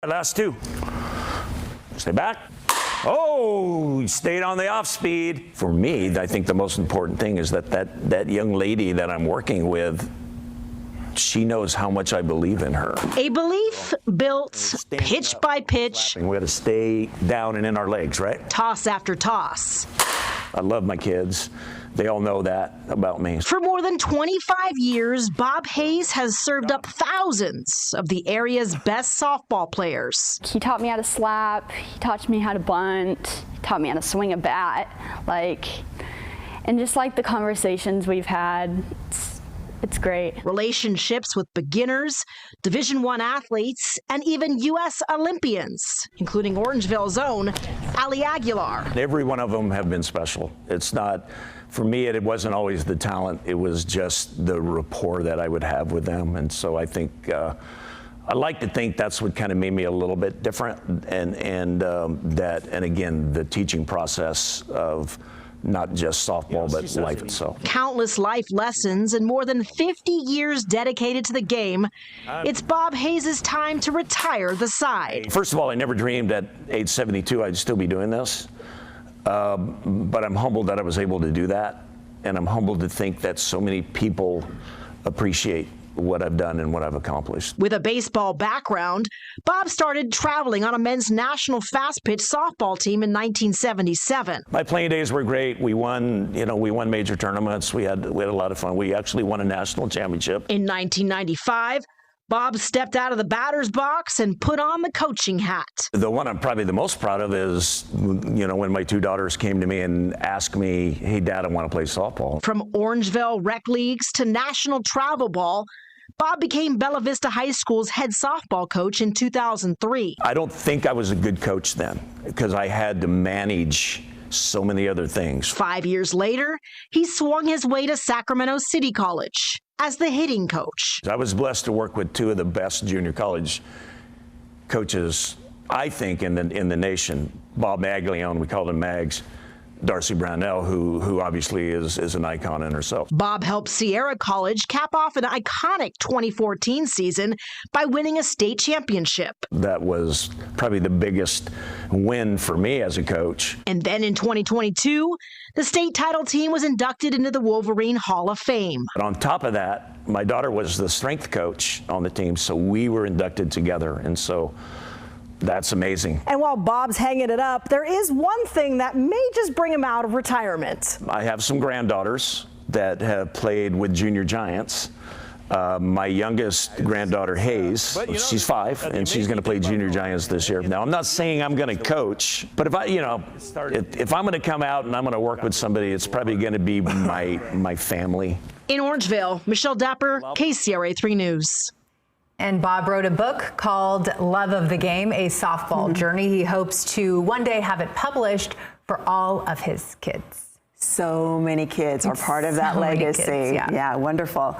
Last two. Stay back. Oh, stayed on the off speed. For me, I think the most important thing is that young lady that I'm working with, she knows how much I believe in her. A belief built pitch by pitch. We got to stay down and in our legs, right? Toss after toss. I love my kids. They all know that about me. For more than 25 years, Bob Hayes has served up thousands of the area's best softball players. He taught me how to slap, he taught me how to bunt, he taught me how to swing a bat, and just the conversations we've had, it's great. Relationships with beginners, Division I athletes, and even U.S. Olympians, including Orangeville's own Ali Aguilar. Every one of them have been special. It's not, for me, it wasn't always the talent. It was just the rapport that I would have with them. And so I think, I like to think that's what kind of made me a little bit different. And again, the teaching process of not just softball, but life itself. Countless life lessons and more than 50 years dedicated to the game. It's Bob Hayes' time to retire the side. First of all, I never dreamed at age 72 I'd still be doing this. But I'm humbled that I was able to do that. And I'm humbled to think that so many people appreciate what I've done and what I've accomplished. With a baseball background, Bob started traveling on a men's national fast pitch softball team in 1977. My playing days were great. We won, we won major tournaments. We had a lot of fun. We actually won a national championship. In 1995, Bob stepped out of the batter's box and put on the coaching hat. The one I'm probably the most proud of is, when my two daughters came to me and asked me, hey, Dad, I want to play softball. From Orangeville rec leagues to national travel ball, Bob became Bella Vista High School's head softball coach in 2003. I don't think I was a good coach then because I had to manage so many other things. 5 years later, he swung his way to Sacramento City College as the hitting coach. I was blessed to work with two of the best junior college coaches, I think, in the nation. Bob Maglione, we called him Mags. Darcy Brownell, who obviously is an icon in herself. Bob helped Sierra College cap off an iconic 2014 season by winning a state championship. That was probably the biggest win for me as a coach. And then in 2022, the state title team was inducted into the Wolverine Hall of Fame. But on top of that, my daughter was the strength coach on the team, so we were inducted together. And so that's amazing. And while Bob's hanging it up, there is one thing that may just bring him out of retirement. I have some granddaughters that have played with junior giants. My youngest granddaughter, Hayes, she's 5, and she's going to play junior giants this year. Now, I'm not saying I'm going to coach, but if I'm going to come out and I'm going to work with somebody, it's probably going to be my family. In Orangeville, Michelle Dapper, KCRA 3 News. And Bob wrote a book called Love of the Game, a softball journey. He hopes to one day have it published for all of his kids. So many kids are part of that legacy. Yeah, wonderful.